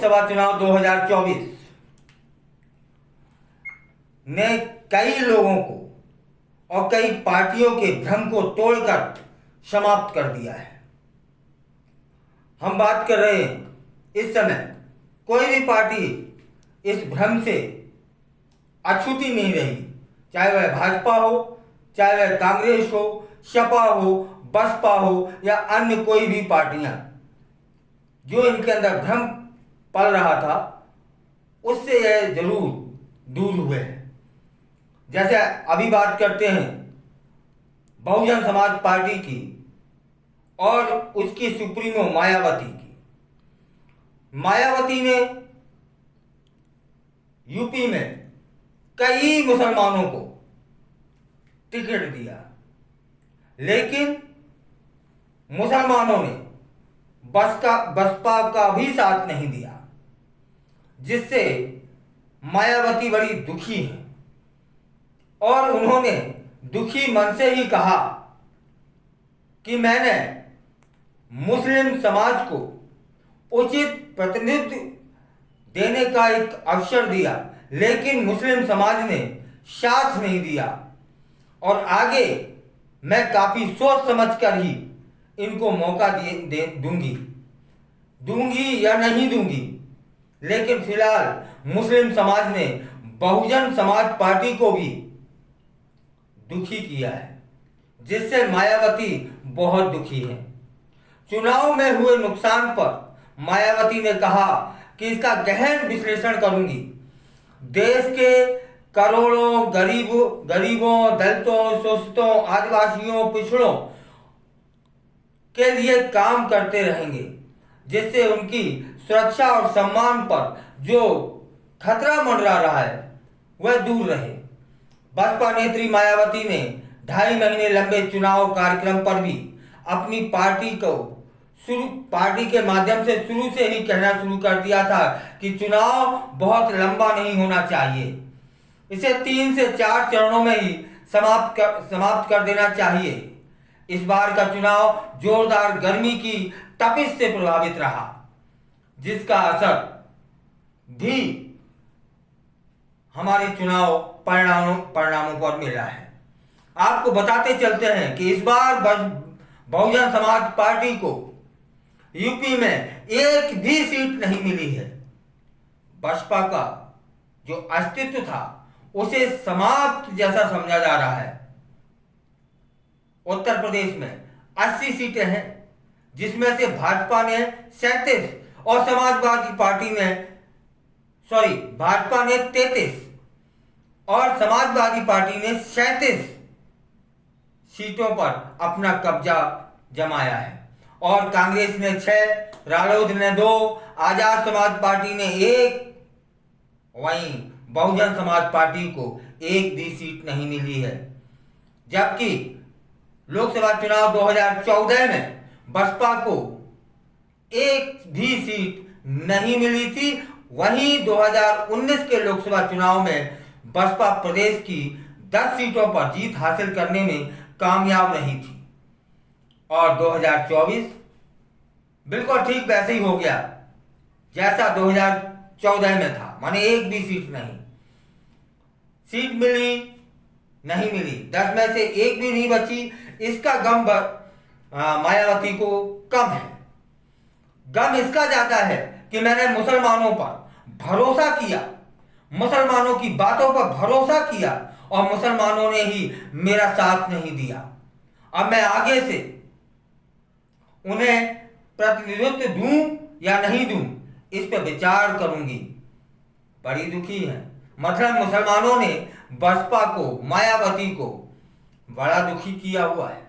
लोकसभा चुनाव 2024 ने कई लोगों को और कई पार्टियों के भ्रम को तोड़कर समाप्त कर दिया है। हम बात कर रहे हैं इस समय कोई भी पार्टी इस भ्रम से अछूती नहीं रही, चाहे वह भाजपा हो, चाहे वह कांग्रेस हो, सपा हो, बसपा हो या अन्य कोई भी पार्टियां, जो इनके अंदर भ्रम पल रहा था उससे यह जरूर दूर हुए हैं। जैसे अभी बात करते हैं बहुजन समाज पार्टी की और उसकी सुप्रीमो मायावती की। मायावती ने यूपी में कई मुसलमानों को टिकट दिया, लेकिन मुसलमानों ने बसपा का भी साथ नहीं दिया, जिससे मायावती बड़ी दुखी है और उन्होंने दुखी मन से ही कहा कि मैंने मुस्लिम समाज को उचित प्रतिनिधित्व देने का एक अवसर दिया, लेकिन मुस्लिम समाज ने साथ नहीं दिया और आगे मैं काफी सोच समझकर ही इनको मौका दूंगी या नहीं दूंगी। लेकिन फिलहाल मुस्लिम समाज ने बहुजन समाज पार्टी को भी दुखी किया है, जिससे मायावती बहुत दुखी है। चुनाव में हुए नुकसान पर मायावती ने कहा कि इसका गहन विश्लेषण करूंगी, देश के करोड़ों गरीबों, दलितों, शोषितों, आदिवासियों, पिछड़ों के लिए काम करते रहेंगे, जिससे उनकी सुरक्षा और सम्मान पर जो खतरा मंडरा रहा है वह दूर रहे। बसपा नेत्री मायावती ने 2.5 महीने लंबे चुनाव कार्यक्रम पर भी अपनी पार्टी के माध्यम से शुरू से ही कहना शुरू कर दिया था कि चुनाव बहुत लंबा नहीं होना चाहिए, इसे 3 से 4 चरणों में ही समाप्त कर देना चाहिए। इस बार का चुनाव जोरदार गर्मी की तपिश से प्रभावित रहा, जिसका असर भी हमारे चुनाव परिणामों पर मिला है। आपको बताते चलते हैं कि इस बार बहुजन समाज पार्टी को यूपी में एक भी सीट नहीं मिली है। बसपा का जो अस्तित्व था उसे समाप्त जैसा समझा जा रहा है। उत्तर प्रदेश में 80 सीटें हैं, जिसमें से भाजपा ने 37 और भाजपा ने 33 और समाजवादी पार्टी ने 37 सीटों पर अपना कब्जा जमाया है और कांग्रेस ने 6, रालोद ने 2, आजाद समाज पार्टी ने 1, वहीं बहुजन समाज पार्टी को एक भी सीट नहीं मिली है। जबकि लोकसभा चुनाव 2014 में बसपा को एक भी सीट नहीं मिली थी, वहीं 2019 के लोकसभा चुनाव में बसपा प्रदेश की 10 सीटों पर जीत हासिल करने में कामयाब नहीं थी और 2024 बिल्कुल ठीक वैसे ही हो गया जैसा 2014 में था, माने एक भी सीट नहीं। सीट मिली नहीं मिली, 10 में से एक भी नहीं बची, इसका गम मायावती को कम है। गम इसका ज्यादा है कि मैंने मुसलमानों पर भरोसा किया, मुसलमानों की बातों पर भरोसा किया और मुसलमानों ने ही मेरा साथ नहीं दिया। अब मैं आगे से उन्हें प्रतिनिधित्व दूं या नहीं दूं, इस पर विचार करूंगी। बड़ी दुखी है, मतलब मुसलमानों ने बसपा को, मायावती को बड़ा दुखी किया हुआ है।